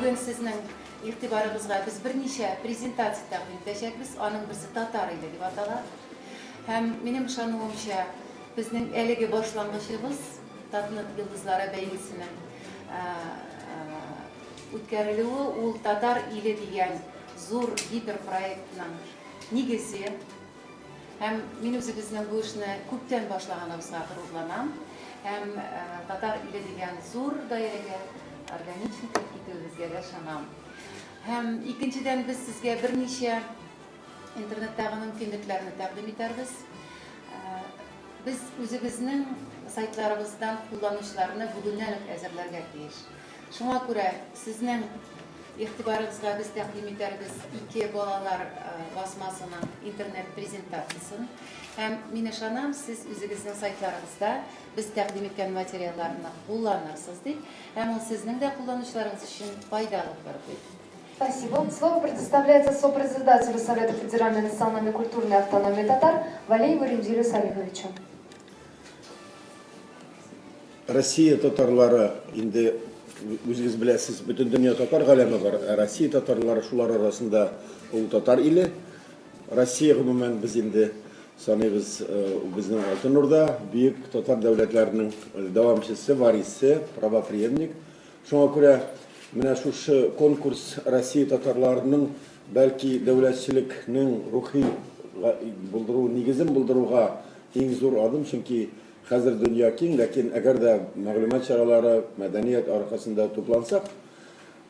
Бүгін сіздің игътибарыңызға біз бірнеше презентация тәкъдим итәчәкбез. Аның берсе татар иле дип атала. Һәм минем ышануымча безнең әлеге башлангычыбыз Татнет йолдызлары бәйгесенең үткәрелүе ул татар иле дигән зур гиперпроектның нигезе. Һәм мин үзебезнең бу эшне күптән башлаганыбызга горурланам. Һәм татар иле дигән зур даирәгә органичный китүебезгә дә ышанам. Һәм икенчедән без сезгә берничә интернеттагы мөмкинлекләрне тәкъдим итәрбез. Без үзебезнең сайтларыбыздан кулланучыларны бүгеннән үк әзерләргә тиеш. Шуңа күрә сезнең игътибарыгызга без тәкъдим итәрбез 2 балалар басмасының интернет презентациясын. Һәм мин ышанам, сез үзегезнең сайтларыгызда без тәкъдим иткән материалларны кулланырсыз дип, һәм ул сезнең дә кулланучыларыгыз өчен файдалы булыр. Спасибо. Слово предоставляется сопредседателю Совета Федеральной национальной культурной автономии татар Валееву Ремзилю Салиховичу. Россия татарлары инде үзегез беләсез, бөтен дөнья татар галәме бар. Россия татарлары шулар арасында ул татар иле. Россия гомумән без инде саныйбыз безнең Алтын Урда бөек татар дәүләтләренең дәвамчысы, варисы, правопреемник. Шуңа күрә менә шушы конкурс Россия татарларының бәлки дәүләтчелекнең рухи булдыру, нигезен булдыруга иң зур адым, чөнки хәзер дөнья киң, ләкин әгәр дә мәгълүмат чаралары, мәдәният аркасында туплансак,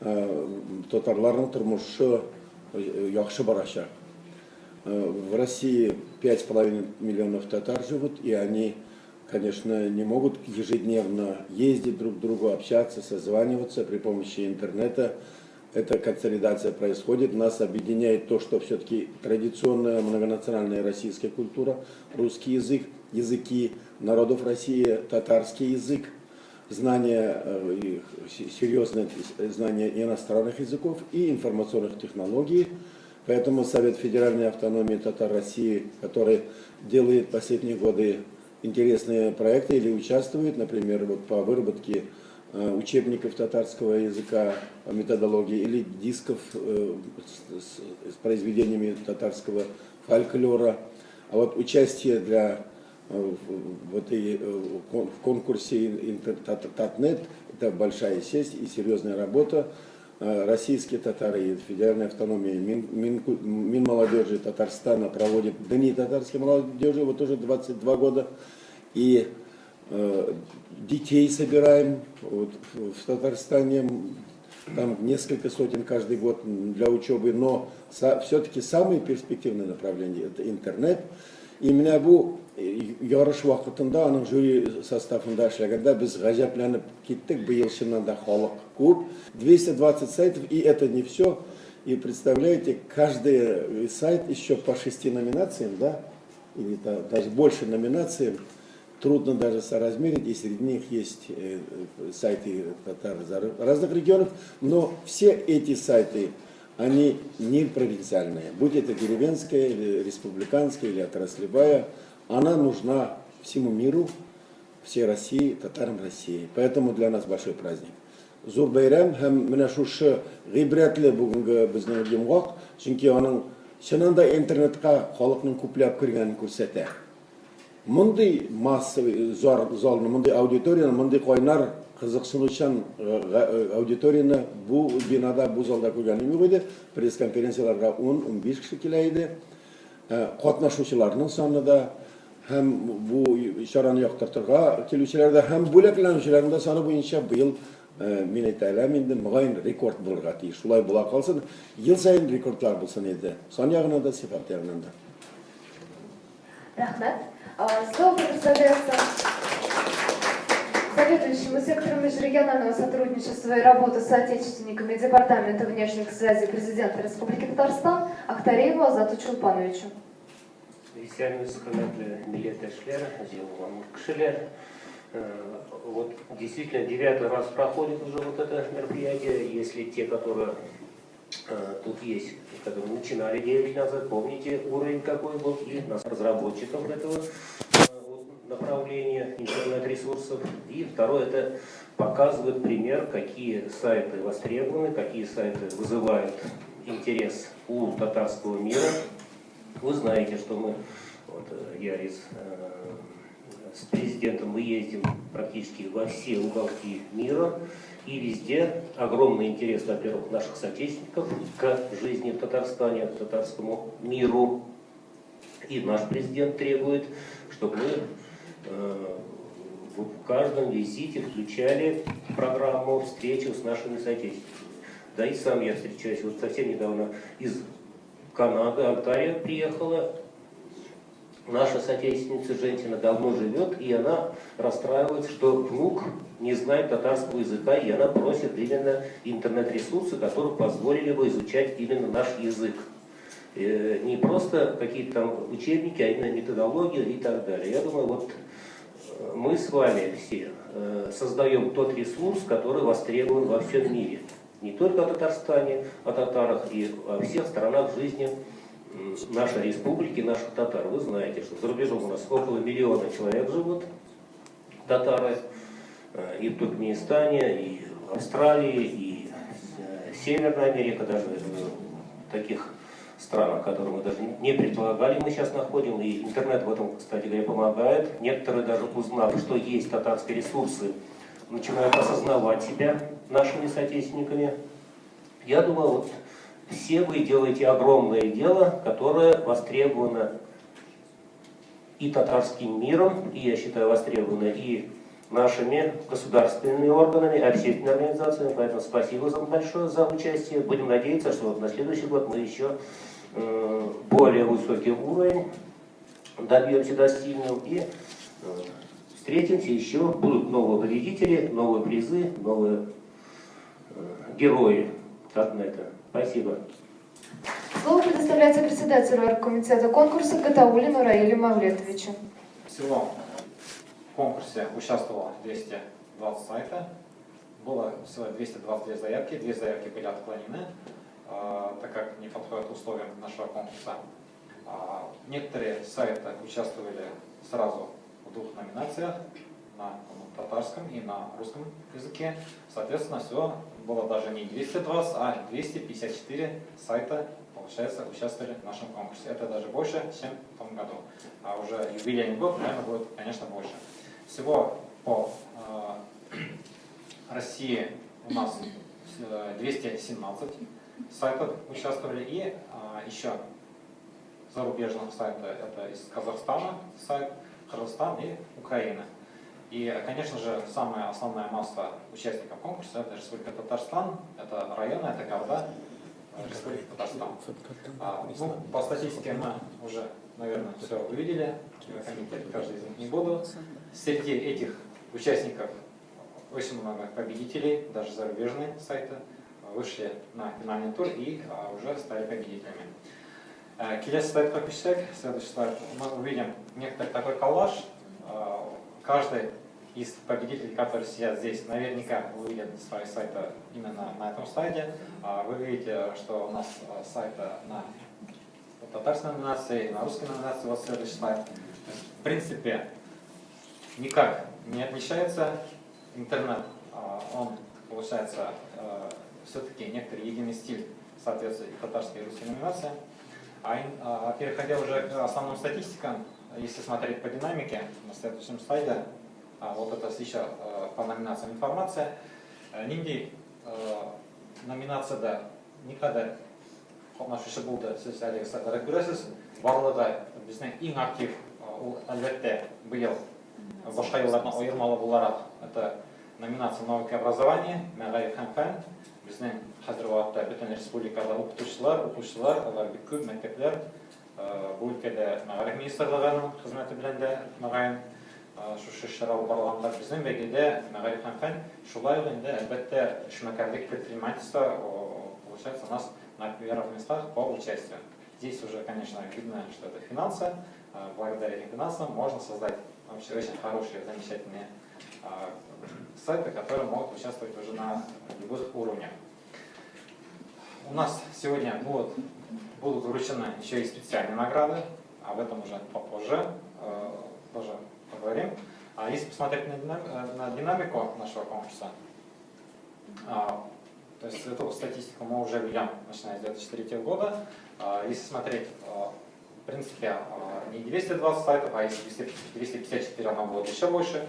татарларның тормышы яхшы барачак. В России 5,5 миллионов татар живут, и они, конечно, не могут ежедневно ездить друг к другу, общаться, созваниваться при помощи интернета. Эта консолидация происходит. Нас объединяет то, что все-таки традиционная многонациональная российская культура, русский язык, языки народов России, татарский язык, серьезное знание иностранных языков и информационных технологий. Поэтому Совет Федеральной автономии татар России, который делает в последние годы интересные проекты или участвует, например, вот по выработке учебников татарского языка, методологии или дисков с произведениями татарского фольклора. А вот участие в конкурсе Татнет – это большая честь и серьезная работа. Российские татары и Федеральная автономия Минмолодежи Татарстана проводит Дни татарской молодежи вот уже 22 года. И детей собираем вот, в Татарстане, там несколько сотен каждый год для учебы, но все-таки самые перспективные направления это интернет. И меня бу ярыш вакытында аның жюри составында эшләгәндә без гаҗәпләнеп киттек, быел чыннан да халык күп, 220 сайтов, и это не все. И представляете, каждый сайт еще по 6 номинациям, да, или даже больше номинациям, трудно даже соразмерить, и среди них есть сайты татар разных регионов, но все эти сайты, они не провинциальные, будь это деревенская, или республиканская, или отраслевая, она нужна всему миру, всей России, татарам России. Поэтому для нас большой праздник. Зур бәйрәм һәм менә шушы гыйбрәтле бүгенге безнең йомгак, чөнки аның чынында интернетка халыкның күпләп кергәнен күрсәтә. Мондый массовый залны, мондый аудиторияны, мондый кайнар кызыксынучан аудиторияны бу бинада, бу залда күргәнем юк иде. Пресс-конференцияларга 10-15 кеше килә иде. Катнашучыларның саны да һәм бу чараны яктыртырга килүчеләрдә һәм бүләкләнүчеләрнең дә саны буенча быел мин әйтәләм инде мөгаен рекорд булырга тиеш. Шулай була калсын, ел сайын рекордлар булсын иде. Сан ягынан да, сыйфат ягынан да. Рахмет. Слово предоставляется заведующему сектором межрегионального сотрудничества и работы с соотечественниками Департамента внешних связей Президента Республики Татарстан Актарееву Азату Чулпановичу. Вот действительно 9-й раз проходит уже вот это мероприятие. Если те, которые тут есть, которые начинали 9 лет назад, помните уровень какой был и нас разработчиков этого направления интернет интернет-ресурсов. И второе, это показывает пример, какие сайты востребованы, какие сайты вызывают интерес у татарского мира. Вы знаете, что мы, вот, я с президентом мы ездим практически во все уголки мира, и везде огромный интерес, во-первых, наших соотечественников к жизни в Татарстане, к татарскому миру. И наш президент требует, чтобы мы в каждом визите включали программу встречу с нашими соотечественниками. Да и сам я встречаюсь, вот совсем недавно из Канады, Онтарио приехала наша соотечественница, женщина давно живет, и она расстраивается, что внук не знает татарского языка, и она просит именно интернет-ресурсы, которые позволили бы изучать именно наш язык. Не просто какие-то там учебники, а именно методологию и так далее. Я думаю, вот мы с вами все создаем тот ресурс, который востребован во всем мире. Не только о Татарстане, о татарах и о всех сторонах жизни нашей республики, наших татар. Вы знаете, что за рубежом у нас около 1 миллиона человек живут, татары, и в Туркменистане, и в Австралии, и Северная Америка, даже в таких странах, которые мы даже не предполагали, мы сейчас находим. И интернет в этом, кстати говоря, помогает. Некоторые даже узнав, что есть татарские ресурсы, начинают осознавать себя нашими соотечественниками. Я думаю, вот все вы делаете огромное дело, которое востребовано и татарским миром, и, я считаю, востребовано и нашими государственными органами, общественными организациями. Поэтому спасибо вам большое за участие. Будем надеяться, что вот на следующий год мы еще более высокий уровень добьемся, достигнем, и встретимся еще. Будут новые победители, новые призы, новые герои Татнета. Спасибо. Слово предоставляется председателю оргкомитета конкурса Гатауллину Раилю Мавлетовичу. Всего в конкурсе участвовало 220 сайтов. Было всего 222 заявки. 2 заявки были отклонены, так как не подходят условиям нашего конкурса. Некоторые сайты участвовали сразу в 2 номинациях, на татарском и на русском языке. Соответственно, всего было даже не 220, а 254 сайта, получается, участвовали в нашем конкурсе. Это даже больше, чем в том году. А уже юбилейный год, наверное, будет, конечно, больше. Всего по России у нас 217 сайтов участвовали, и еще зарубежных сайтов, это из Казахстана сайт, Кыргызстан и Украина. И, конечно же, самая основная масса участников конкурса — это Республика Татарстан, это районы, это города Республики Татарстан. По статистике мы уже, наверное, все увидели, комментировать каждый из них не буду. Среди этих участников очень много победителей, даже зарубежные сайты вышли на финальный тур и уже стали победителями. Келесі слайдқа көшсек, следующий слайд, мы увидим некоторый такой коллаж. Каждый из победителей, которые сидят здесь, наверняка увидят свои сайты именно на этом слайде. Вы видите, что у нас сайты на татарской номинации и на русской номинации. Вот следующий слайд. В принципе, никак не отличается интернет. Он, получается, все-таки некоторый единый стиль соответствует и татарской, и русской номинации. Переходя уже к основным статистикам, если смотреть по динамике, на следующем слайде, вот это сейчас по номинациям информация. Нинди номинация да никогда қатнашушы болды, сіз әлегі сайтарда көресіз. Барлығы біздің ең актив, әлбетте, биыл башка еллардан айырмалы буларак, это номинация «Наука и образование», мәгариф һәм фән. Безнең хәзерге вакытта бөтен республикада укытучылар, алар бик күп мәктәпләр, бу өлкәдә мәгариф министрлыгының хезмәте белән дә мөгаен шушы эшләр алып барылганда безнең бәйгедә мәгариф һәм фән, шулай ук инде әлбәттә эшмәкәрлек предпринимательство, получается, у нас на первых местах по участию. Здесь уже, конечно, видно, что это финансы. Благодаря этим финансам можно создать вообще очень хорошие, замечательные сайты, которые могут участвовать уже на любых уровнях. У нас сегодня будут вручены еще и специальные награды, об этом уже попозже тоже поговорим. Если посмотреть на динамику нашего конкурса, то есть эту статистику мы уже ведем, начиная с 2003 года. Если смотреть, в принципе, не 220 сайтов, а если 254, оно будет еще больше.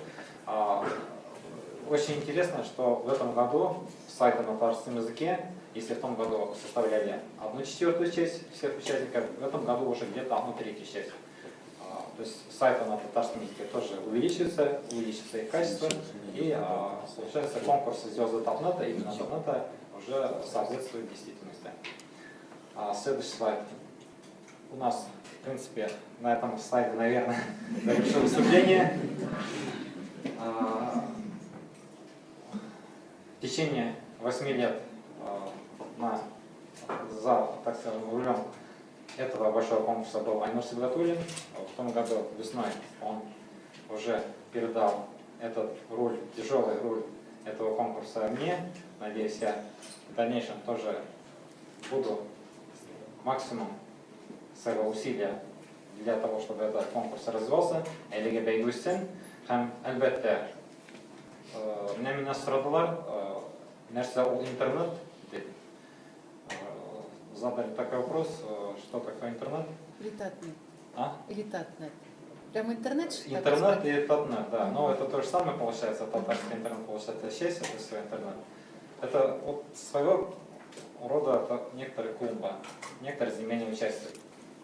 Очень интересно, что в этом году сайты на татарском языке, если в том году составляли 1/4 часть всех участников, в этом году уже где-то 1/3 часть. То есть сайты на татарском языке тоже увеличиваются их качество, и получается конкурс «Звезды Татнета», именно Татнета, уже соответствует действительности. Следующий слайд. У нас, в принципе, на этом слайде, наверное, завершу выступление. В течение 8 лет за, так скажем, рулем этого большого конкурса был Айнур Сибгатуллин. В том году весной он уже передал этот руль, тяжелый руль этого конкурса мне. Надеюсь, я в дальнейшем тоже буду максимум своего усилия для того, чтобы этот конкурс развивался. Элиге Бейгустин. Әлбәттә, меня сұрадылар, нәрсе ол интернет деп. Задали такой вопрос, что такое интернет? Или татнет. А? Или татнет. Прям интернет, что ли? Интернет и татнет, да. Но это то же самое получается. Татарский интернет получается часть, это свой интернет. Это вот своего рода это некоторые клумба, некоторые земельные участки.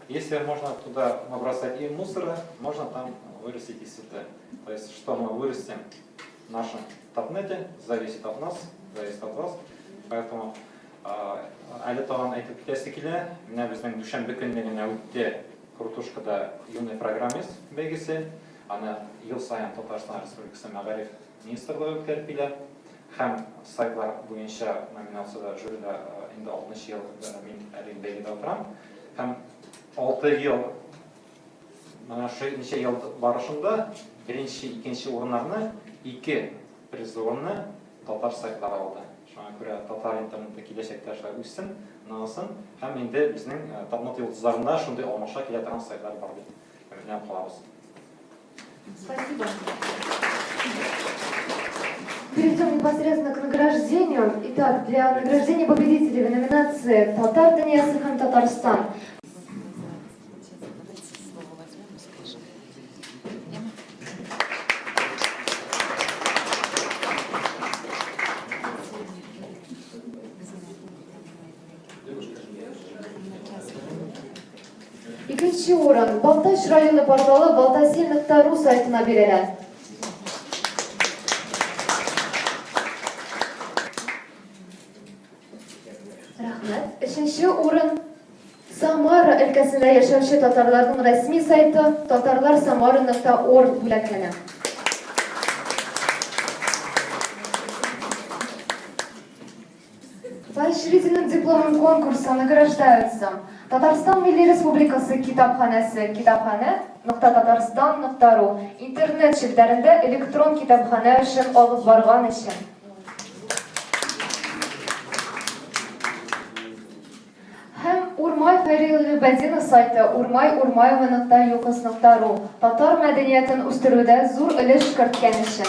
Если можно туда набросать и мусора, можно там вырастить и цветы. То есть, что мы вырастим в нашем татнете, зависит от нас, зависит от вас. Поэтому әлі тағын айтып кетесі келе, мына біздің дүшәмбе күннігіне өтте Крутушкада юный программист бәйгесі, аны ел сайын Татарстан Республикасы Мәгариф министрлігі өткеріп келе, һәм сайтлар бойынша номинацияда жюрида инде 6 ел мин әлі бәйгеде отырам. Һәм 6 ел, mana şu неше ел барышында бірінші, икенче орыннарны 2 призлы орынны татар сайтлары алды. Шуңа күрә татар интернеты киләчәктә шулай үссен, ныгысын, һәм инде безнең Татнет йолдызларында шундый алмаша килә торган сайтлар бар дип өметләнеп калабыз. Спасибо. Перейдем непосредственно к награждению. Итак, для награждения победителей в номинации «Татар Донецк һәм Татарстан». İkinci орын Балташ районы порталы baltasil.ru сайтына берелә. Рәхмәт. Өченче орын Самара өлкәсендә яшәүче татарларның рәсми сайты tatarlarsamara.org бүләкләнә. Поощрительным дипломом конкурса награждаются Татарстан Милли Республикасы китапханәсе китапханә.татарстан.ру интернет челтәрендә электрон китапханә эшен алып барган өчен. Һәм Урмай Фәрилбәдинов сайты urmay.urmayeva.yokos.ru татар мәдәниятен үстерүдә зур өлеш керткән өчен.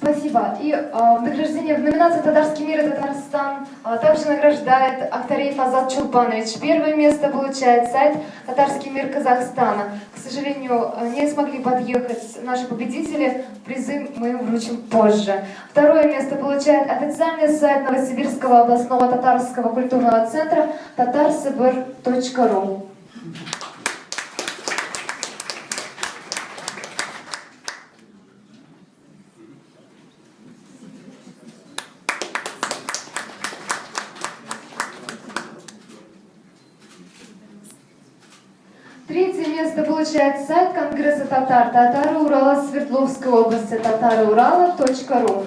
Спасибо. И награждение в номинации «Татарский мир» и Татарстан также награждает Актареев Азат Чулпанович. Первое место получает сайт «Татарский мир Казахстана». К сожалению, не смогли подъехать наши победители. Призы мы им вручим позже. Второе место получает официальный сайт Новосибирского областного татарского культурного центра tatarsibir.ru. Третье место получает сайт Конгресса татар Татары Урала Свердловской области tataryurala.ru.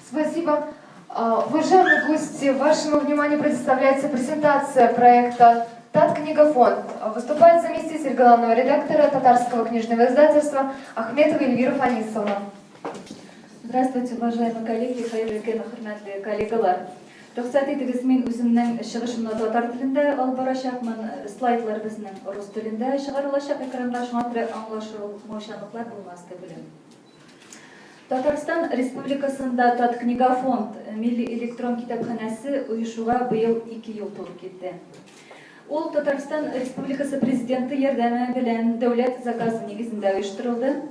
Спасибо. Уважаемые гости, вашему вниманию предоставляется презентация проекта «Татк Книгофонд. Выступает заместитель главного редактора татарского книжного издательства Ахметова Эльвира Фанисовна. Здравствуйте, уважаемые коллеги, хөрмәтле коллегалар. Рөхсәт итегез, мин үземнең чыгышымны татар телендә алып барачакмын. Слайдлар безнең рус телендә чыгарылачак экранга, шуңа күрә аңлашылмаучанлыклар булмас дип беләм. Татарстан Республикасында Таткнигофонд милли электрон китапханәсе оешуга быел 2 ел тулып китте. Ул Татарстан Республикасы Президенты ярдәме белән дәүләт заказы нигезендә оештырылды.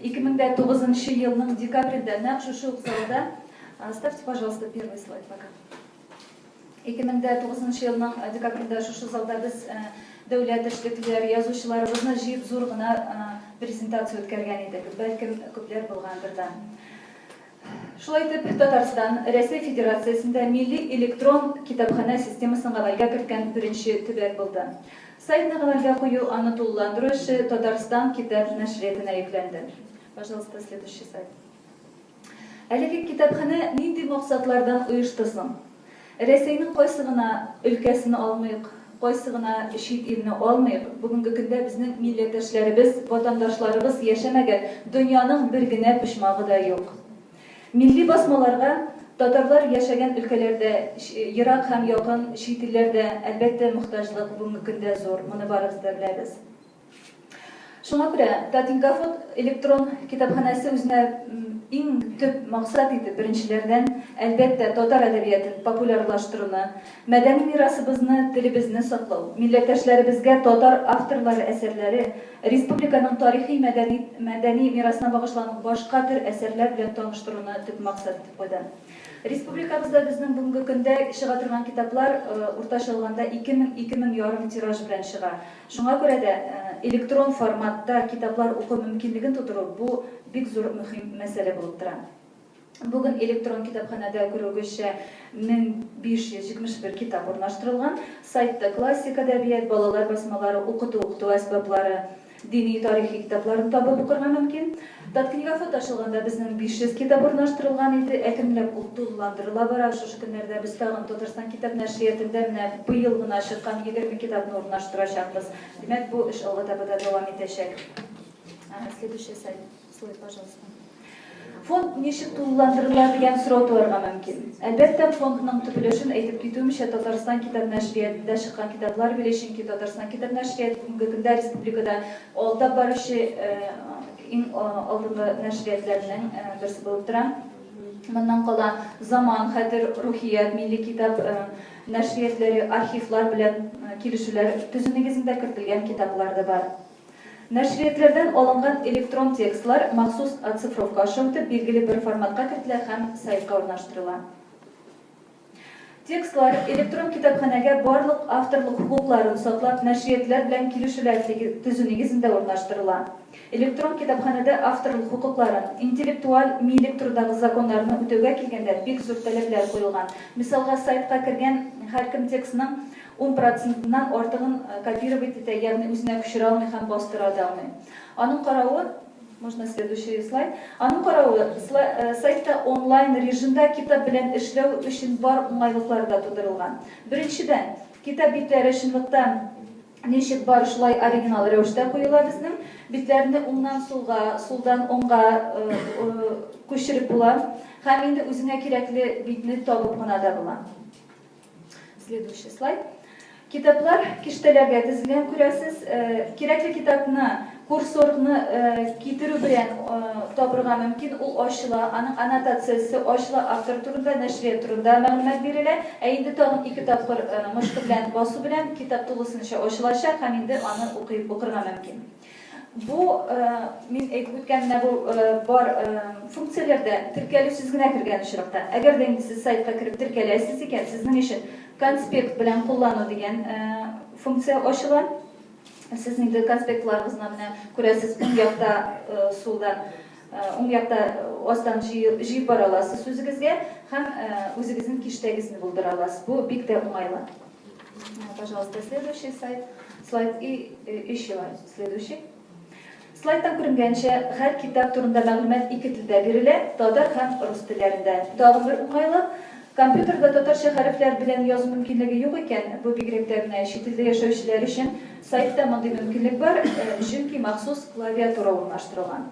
2009 елның декабрендә нәкъ шушы залда, ставьте, пожалуйста, первый слайд пока. 2009 елның декабрендә шушы залда без дәүләт эшлеклеләр, язучыларыбызны җыеп зур гына презентация үткәргән идек. Бәлкем күпләр булгандыр да. Шулай итеп, Татарстан Рәсәй Федерациясендә милли электрон китапханә системасын гамәлгә керткән беренче төбәк булды. Сайтны гамәлгә кую, аны тулыландыру эше Татарстан китап нәшриятына йөкләнде. Пожалуйста, следующий сайт. Әлеге китапханә нинди максатлардан оештырсын? Рәсәйнең кайсы гына өлкәсен алмыйк, кайсы гына чит илне алмыйк. Бүгенге көндә безнең милләттәшләребез, ватандашларыбыз яшәмәгән дөньяның бер генә почмагы да юк. Милли басмаларга татарлар яшәгән өлкәләрдә, ерак һәм якын чит илләрдә әлбәттә мохтаҗлык бүгенге көндә зур. Моны барыбыз да беләбез. Шуңа күрә Таткнигофонд электрон китапханәсе үзенә иң төп максат итеп беренчеләрдән әлбәттә татар әдәбиятын популярлаштыруны, мәдәни мирасыбызны, телебезне саклау, милләттәшләребезгә татар авторлары әсәрләре, республиканың тарихи мәдәни мирасына багышланган башка төр әсәрләр белән таныштыруны төп максат итеп куйды. Республикабызда безнең бүгенге көндә чыга торган китаплар уртача алганда 2000 ярым тираж белән чыга. Шуңа күрә дә электрон форматта китаплар уку мөмкинлеген тудыру бу бик зур мөһим мәсьәлә булып тора. Бүген электрон китапханәдә күрүгезчә 1571 китап урнаштырылган. Сайтта классик әдәбият, балалар басмалары, укыту әсбаплары, дини тарихи китапларын табып укырга мөмкин. Таткнигофонд ачылганда безнең 500 китап урнаштырылган иде. Әкренләп ул тулыландырыла бара. Шушы көннәрдә без тагын Татарстан китап нәшриятендә менә быел гына чыккан 20 китапны урнаштырачакбыз. Димәк, бу эш алга таба да дәвам итәчәк. Следующий слайд, пожалуйста. Фонд ничек тулыландырыла дигән сорау туарга мөмкин. Әлбәттә, фондның төпелешен әйтеп китүемчә, Татарстан китап нәшриятендә чыккан китаплар белешен ки Татарстан китап нәшрият бүгенге көндә республикада алдап баручы иң алдынгы нәшриятләрнең берсе булып тора. Моннан кала Заман, Хәтер, Рухият, Милли китап нәшриятләре, архивлар белән килешүләр төзү нигезендә кертелгән китаплар да бар. Нәшриятләрдән алынган электрон текстлар махсус оцифровка аша үтеп билгеле бер форматка кертелә һәм сайтка урнаштырыла. Текстлар электрон китапханәгә барлык авторлык хукукларын саклап, нәшриятләр белән килешүләр төзү нигезендә урнаштырыла. Электрон китапханәдә авторлык хукукларын, интеллектуаль милек турындагы законнарны үтәүгә килгәндә бик зур таләпләр куелган. Мисалга, сайтка кергән һәркем текстның 10%-нан артыгын копировать итә, ягъни үзенә күчерә алмый һәм бастыра алмый. Аның каравы, можно следующий слайд. Аның каравы, сайтта онлайн режимда китап белән эшләү өчен бар уңайлыклар да тудырылган. Беренчедән, китап битләре чынлыкта ничек бар шулай оригинал рәвештә куела безнең. Битләрне уңнан сулга, сулдан оңга күчереп була һәм инде үзенә кирәкле битне табып гына да була. Следующий слайд. Китаплар киштәләргә тезелгән, күрәсез, кирәкле китапны, курсорны китерү белән табырга мөмкин. Ул ачыла, аның аннотациясе ачыла, автор турында, нәшрият турында мәгълүмат бирелә. Инде тагын 2 тапкыр мышкы белән басу белән китап тулысынча ачылачак һәм инде аны укырга мөмкин. Бу мин әйтеп үткәннә бар функцияләрдә теркәлү сез генә кергән очракта. Әгәр дә инде сез сайтка кирип теркәләсез икән, сезнең өчен конспект белән куллану дигән функция ачыла. Сез инде конспектларыгызны менә күрәсез, уң якта сулдан, уң якта астан җыеп бара аласыз үзегезгә һәм үзегезнең киштәгезне булдыра аласыз. Бу бик тә уңайлы. Пожалуйста, следующий слайд и еще следующий. Слайдтан күренгәнчә, һәр китап турында мәгълүмат 2 телдә бирелә, татар һәм рус телләрендә. Тагын бер уңайлы, Компьютерда татарча хәрефләр белән язу мөмкинлеге юк икән, бу бигрәк тә менә чит илдә яшәүчеләр өчен сайтта мондый мөмкинлек бар, чөнки махсус клавиатура урнаштырылган.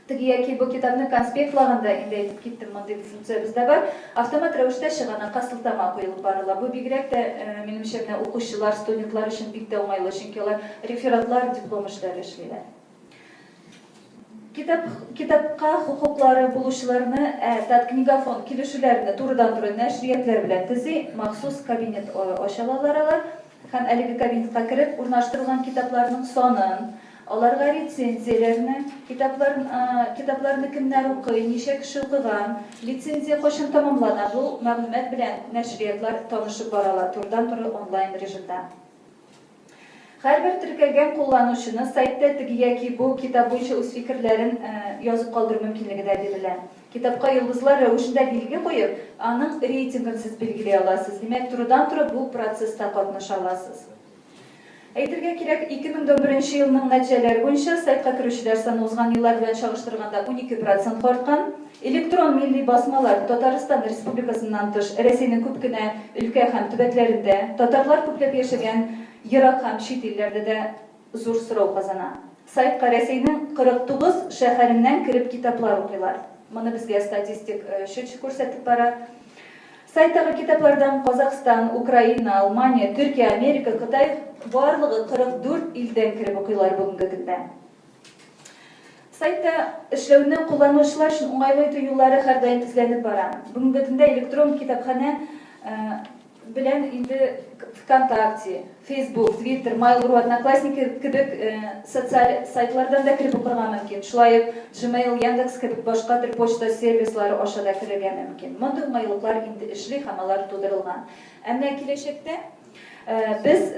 Теге яки бу китапны конспектлаганда инде әйтеп киттем, мондый функция бездә бар. Автомат рәвештә чыганакка сылтама куелып барыла. Бу бигрәк тә минемчә менә укучылар, студентлар өчен бик тә уңайлы, чөнки алар рефератлар, диплом эшләре эшлиләр. Китапка хукуклары булучыларны Таткнигафон килешүләрне турыдан-туры нәшриятләр белән төзи, махсус кабинет ачалалар алар һәм әлеге кабинетка кереп урнаштырылган китапларның санын, аларга рецензияләрне, китапларны кемнәр укый, ничә кеше укыган, лицензия кайчан тамамлана, бу мәгълүмат белән нәшриятлар танышып баралар турыдан-туры онлайн режимда. Һәрбер теркәлгән кулланучыны сайтта теге яки бу китап буенча үз фикерләрен язып калдыру мөмкинлеге дә бирелә. Китапка йолдызлар рәвешендә билге куеп, аның рейтингын сез билгели аласыз. Димәк, турыдан-туры бу процесста катнаша аласыз. Әйтергә кирәк, 2011 елның нәтиҗәләре буенча сайтка керүчеләр саны узган еллар белән чагыштырганда 12% арткан. Электрон милли басмалар Татарстан Республикасыннан тыш Рәсәйнең күп кенә өлкә һәм төбәкләрендә татарлар күпләп яшәгән Ерак һәм чит илләрдә дә зур сорау казана. Сайтка Рәсәйнең 49 шәһәреннән кирип китаплар укыйлар. Моны безгә статистик счетчик күрсәтеп бара. Сайттагы китаплардан Казакстан, Украина, Алмания, Төркия, Америка, Кытай барлыгы 44 илдән кирип укыйлар бүгенге көндә. Сайтта эшләүне кулланучылар өчен уңайлы итү юллары һәрдаим эзләнеп бара. Бүгенге көндә электрон китапханә белән инде ВКонтакте, Facebook, Twitter, Mail.ru, Одноклассники кебек социаль сайтлардан да кирип укырга мөмкин. Шулай ук Gmail, Яндекс кебек башкадыр почта сервислары аша да кирергә мөмкин. Мондый уңайлыклар инде эшли һәм алар тудырылган. Әмма киләчәктә без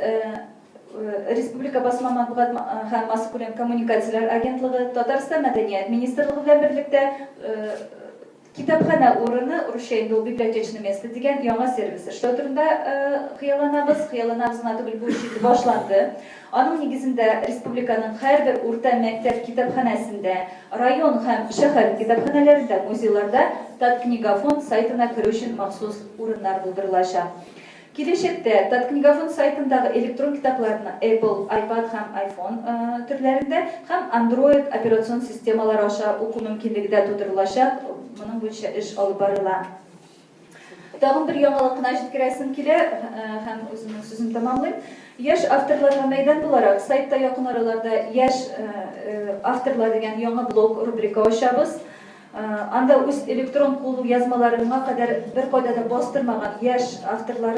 Республика басма матбугат һәм масса күләм коммуникацияләр агентлыгы, Татарстан мәдәният министрлыгы белән берлектә китапхана урыны, урысча инде ул библиотечное место дигән яңа сервис эшләү турында хыялланабыз гына түгел, бу эш башланды. Аның нигезендә республиканың һәрбер урта мәктәп китапханәсендә, район һәм шәһәр китапханәләрендә, музейларда Таткнигафон сайтына керү өчен махсус урыннар булдырылачак. Киләчәктә Таткнигафон сайтындагы электрон китапларны Apple, iPad һәм iPhone төрләрендә һәм Android операцион системалары аша уку мөмкинлеге дә тудырылачак. Моның буенча эш алып барыла. Тагын бер яңалыкны җиткерәсем килә һәм үземнең сүземне тәмамлыйм. Яшь авторларга мәйдан буларак сайтта якын араларда яшь авторлар дигән яңа блог рубрика ачабыз. Анда үз электрон кул язмаларына кадәр бер кайда да бастырмаган яшь авторлар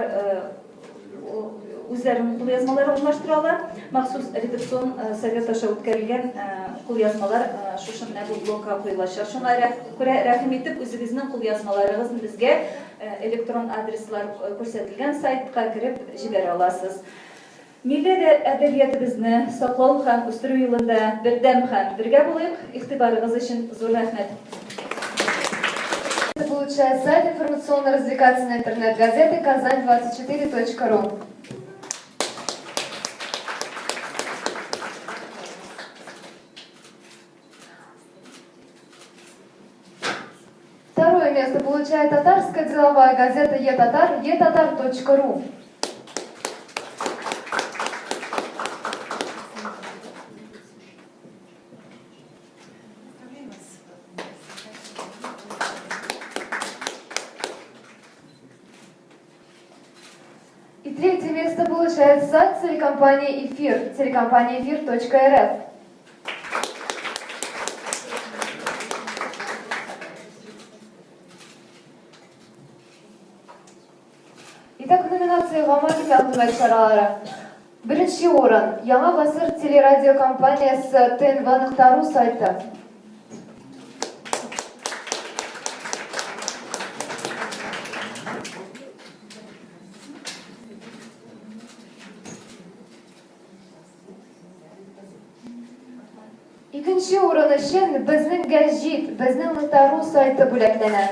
үзләренең кул язмаларын урнаштыралар. Махсус редакцион совет аша үткәрелгән кул язмалар шушы менә бу блогка куелачак. Шуңа күрә рәхим итеп үзегезнең кул язмаларыгызны безгә электрон адреслар күрсәтелгән сайтка кирип җибәрә аласыз. Милли әдәбиятыбызны саклау һәм үстерү юлында бердәм һәм бергә булыйк. Игътибарыгыз өчен зур рәхмәт. Получает сайт информационно-развлекательной интернет-газеты Казань24.ру. Второе место получает татарская деловая газета Е-Татар, etatar.ru. И третье место получает сайт телекомпании «Эфир», телекомпания эфир.рф. Итак, в номинации «Гамаки мәгълүмат чаралары». Беренче урын Яңа гасыр телерадиокомпаниясе ТНВ.ру сайты. Икенче урын өчен безнең гәҗит, безнең ТНВ.ру сайты бүләкләнә.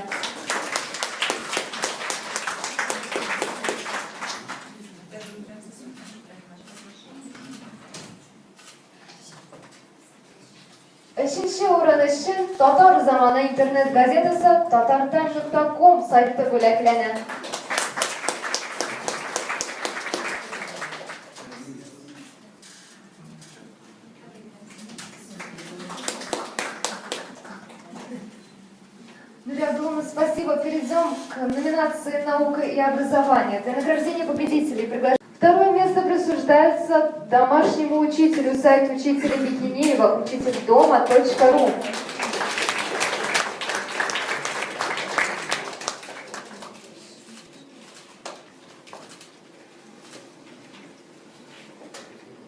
Üçüncü oran için Tatar Zamanı internet gazetesi tatartime.com saytı böleklenir. Ну, я думаю, спасибо. Перейдем к номинации «Наука и образование». Для награждения победителей второе место присуждается домашнему учителю, сайт учителя Бикинеева, учительдома.ру.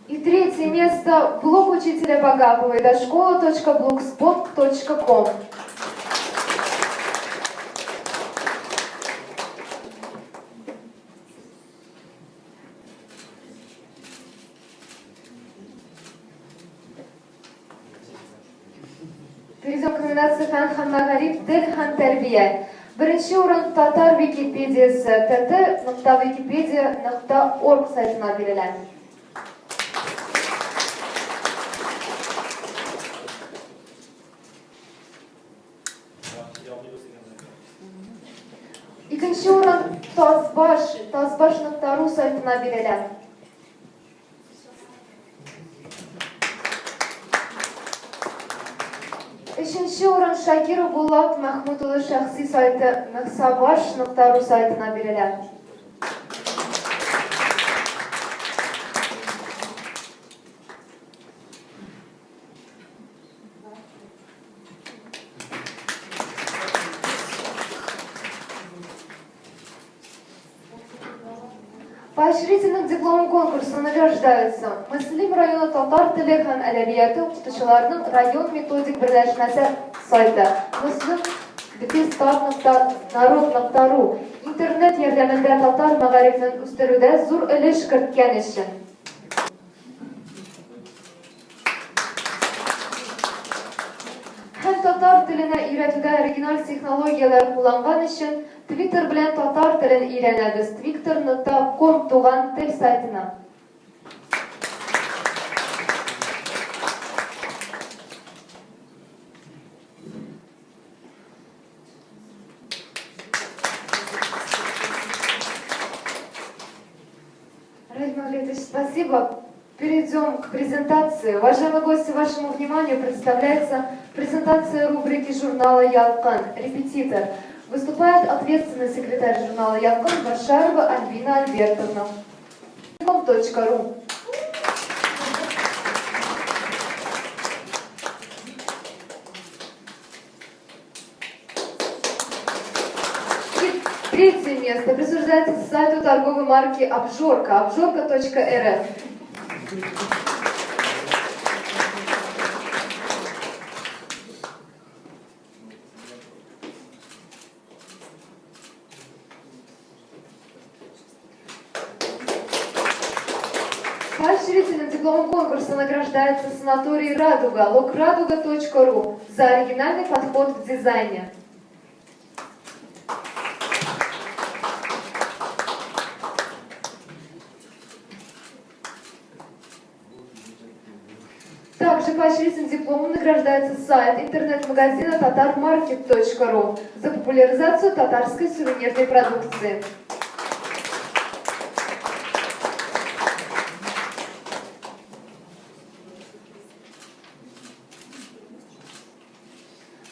И третье место блог учителя Багаповой, дошкола.blogspot.com. Перейдем к номинации «Хан һәм мәгариф, тел һәм тәрбия». Беренче урын татар Википедиясы tt.wikipedia.org сайтына бирелә. Икенче урын Тазбаш.ру сайтына бирелә. Üçüncü урын Шакиров Булат Мәхмүд улы шәхси сайты мөхсабаш.ру сайтына бирелә. Поощрительным дипломом конкурса награждаются Муслим районы татар теле һәм әдәбияты укытучыларының район методик берләшмәсе сайты muslim.narod.ru интернет ярдәмендә татар мәгарифен үстерүдә зур өлеш керткән өчен. Һәм татар теленә өйрәтүдә оригиналь технологиялар кулланган өчен Twitter белән татар телен өйрәнәбез. twitter.com туган тел сайтына. Радимир Леонидович, спасибо. Перейдем к презентации. Уважаемые гости, вашему вниманию представляется презентация рубрики журнала «Ялкын. Репетитор». Выступает ответственный секретарь журнала «Ялкын» Башарова Альбина Альбертовна. .ру. Третье место присуждается сайту торговой марки «Обжорка» обжорка.рф. Поощрительным дипломом конкурса награждается санаторий «Радуга» logradуга.ру за оригинальный подход к дизайну. Также поощрительным дипломом награждается сайт интернет-магазина tatarmarket.ru за популяризацию татарской сувенирной продукции.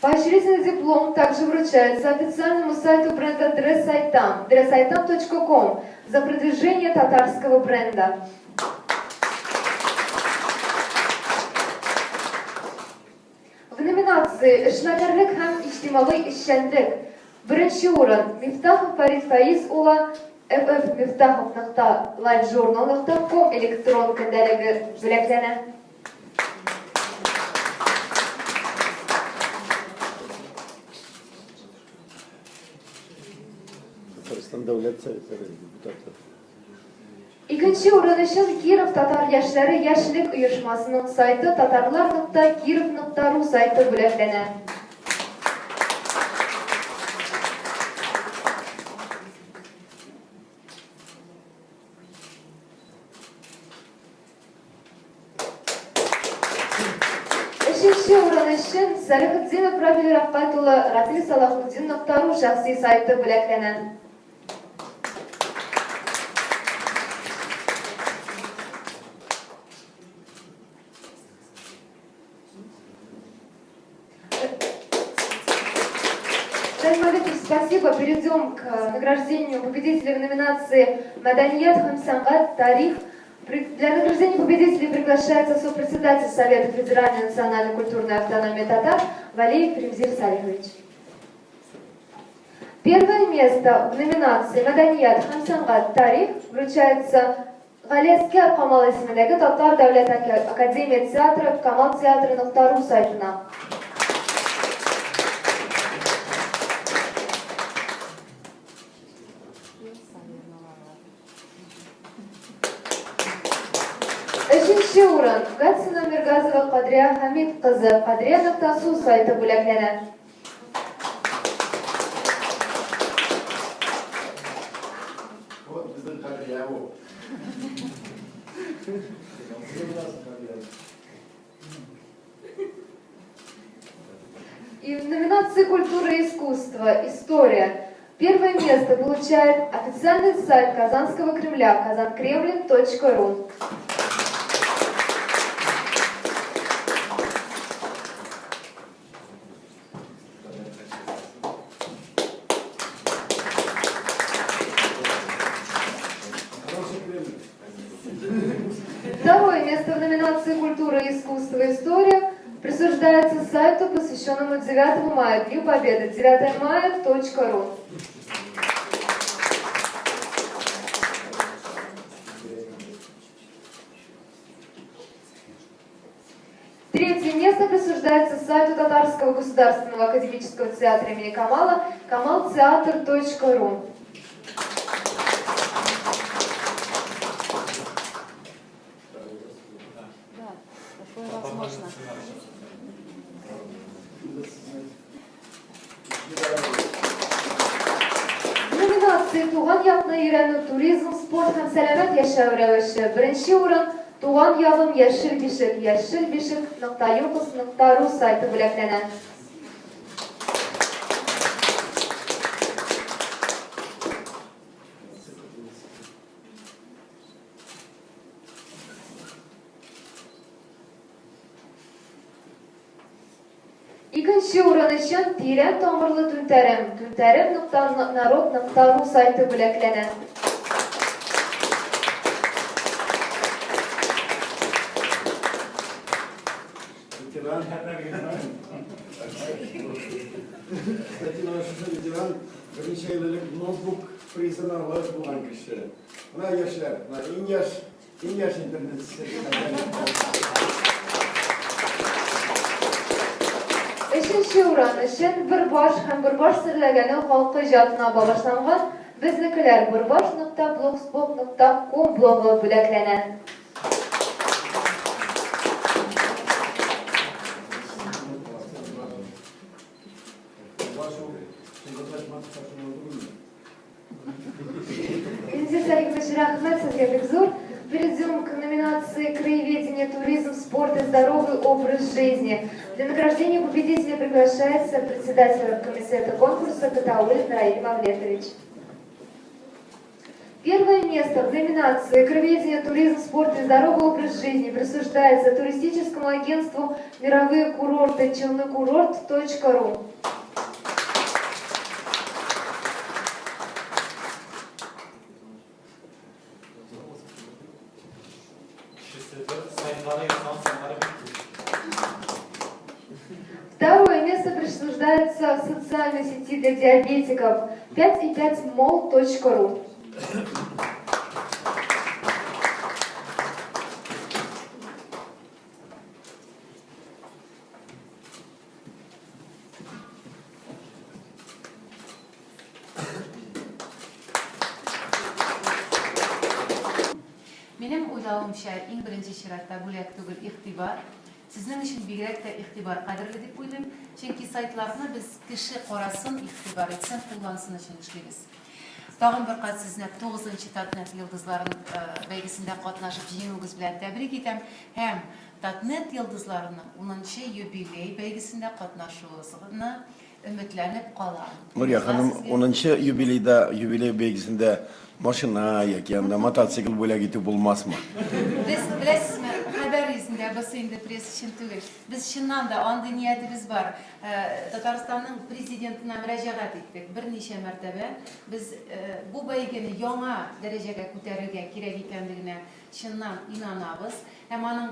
Поощрительный диплом также вручается официальному сайту бренда Dressaitam, dressaitam.com за продвижение татарского бренда. В номинации «Эшмәкәрлек һәм иҗтимагый эшчәнлек» беренче урын Мифтахов Фарид Фаиз улы ffmiftahov.livejournal.com электрон көндәлеге бүләкләнә. Татарстан дәүләт советы депутаты. Икенче урын өчен Киров татар яшьләре яшьлек оешмасының сайты tatarlar.kirov.ru сайты бүләкләнә. Üçüncü урын için Салихетдинов Рафил Рафкатулы Рафил Салахутдин.ру şahsi сайты бүләкләнә. Спасибо. Перейдем к награждению победителей в номинации «Маданият һәм сәнгать тарих». Для награждения победителей приглашается сопредседатель Совета Федеральной национальной культурной автономии татар Валеев Ремзир Салихович. Первое место в номинации «Маданият һәм сәнгать тарих» вручается Галескер Камал исемендәге Татар дәүләт академия театры Камал театры.ру сайтына. Üçüncü урын Гатсина Миргазова Кадрия Хамид кызы Кадрия.су сайты бүләкләнә. И в номинации «Культура и искусство. История» первое место получает официальный сайт Казанского Кремля kazankремлин.ру. Второе место в номинации «Культура, искусство, история» присуждается сайту, посвященному 9 мая, Дню Победы, 9maya.ru. Третье место присуждается сайту Татарского государственного академического театра имени Камала kamalteatr.ru. Возможно. В номинации «Туган якны өйрәнү, туризм, спорт һәм сәламәт яшәү рәвеше» беренче урын «Туган ягым яшел бишек» яшелбишек.юкос.ру сайты бүләкләнә. İkinci урын için Тирән тамырлы түнтәрем түнтәрем.народ.ру сайты бүләкләнә. Ветеран бірнеше айлық ноутбук призына лайық болған кіші. Мына яшьләр, ең яш интернет Üçüncü урын için Бөрбаш һәм Бөрбаш серләгәне халкы иҗатына багышланган безнекеләр burbash.blogspot.com блогы бүләкләнә. Ремзир Салихович, рәхмәт сезгә бик зур. Перейдем к номинации «Краеведение, туризм, спорт и здоровый образ жизни». Для награждения победителя приглашается председатель комитета конкурса Катаулин Раиль Мавлетович. Первое место в номинации «Краеведение, туризм, спорт и здоровый образ жизни» присуждается туристическому агентству «Мировые курорты» челнокурорт.ру. Второе место присуждается в социальной сети для диабетиков 5i5mall.ru. Benim uylauımcha eng birinchi shiratda bo'lak tugul ig'tibor. Sizning uchun bigrak da ig'tibor qadrli deb o'ylayman. Chunki saytlarni biz kishi qorasin, ig'tibor etsin, qo'llasin uchun ishlaymiz. Tağın bir qat sizne 9-cı Tatnet Yıldızların bəygisində qatnaşıb jеңүүгүз bilen təbrik etem. Hem Tatnet Yıldızlarının 10-cı юбилей bəygisində qatnaşuusyny ümitlenip qalan. Nuriye Hanım 10. юбилей belgesinde maşına yakında mototsikl böyle gitip bulmaz mı? Bilesizmi, haber yüzünde basında pres için tügül. Biz şundan da andı niyetimiz var. Tataristan'ın prezidentine müracaat ettik. Bir neçe mertebe. Biz bu beygini yana dereceye ko'tarırga kerak ekanligine şundan inanabız. Hem onun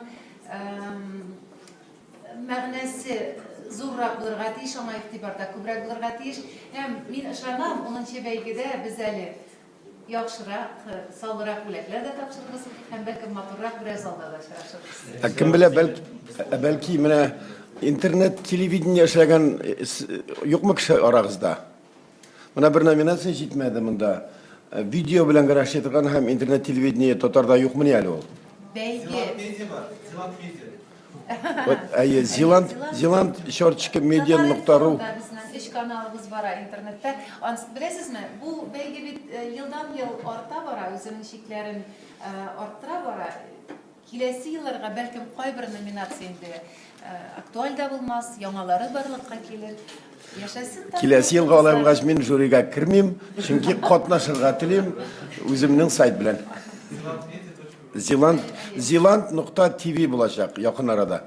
ma'nosi zo'rroq bo'lirga tegish, ona e'tiborda ko'proq bo'lirga tegish. Hem men ishonaman 10-chi beygida biz hali yaxshiroq, sog'liroq bo'laklar da topshiramiz, ham balki motorroq biraz aldalashamiz. Kim bilir belki mana internet televideniye işleyen yok mu kişi arağızda? Bana bir nominasiya yetmedi bunda. Video bilen qarashadigan hem internet televideniye Tatarda yok mu niyali ol? Beygi Ziland shortchiki media.ru bizning ish kanalimiz bor internetda. Bilasizmi, bu belki bir yıldan yıl orta bora, o'zining shiklarini orttira bora. Kelesi yıllarga belki qo'y bir nominatsiyada aktual da bo'lmas, yangalari barliqqa kelir. Yaşasın. Kelesi yılga olayımgaç men jüriga kirmeyim. Çünkü qatnaşırga tilim özümnün sayt bilen. Ziland.tv bulacak yakın arada.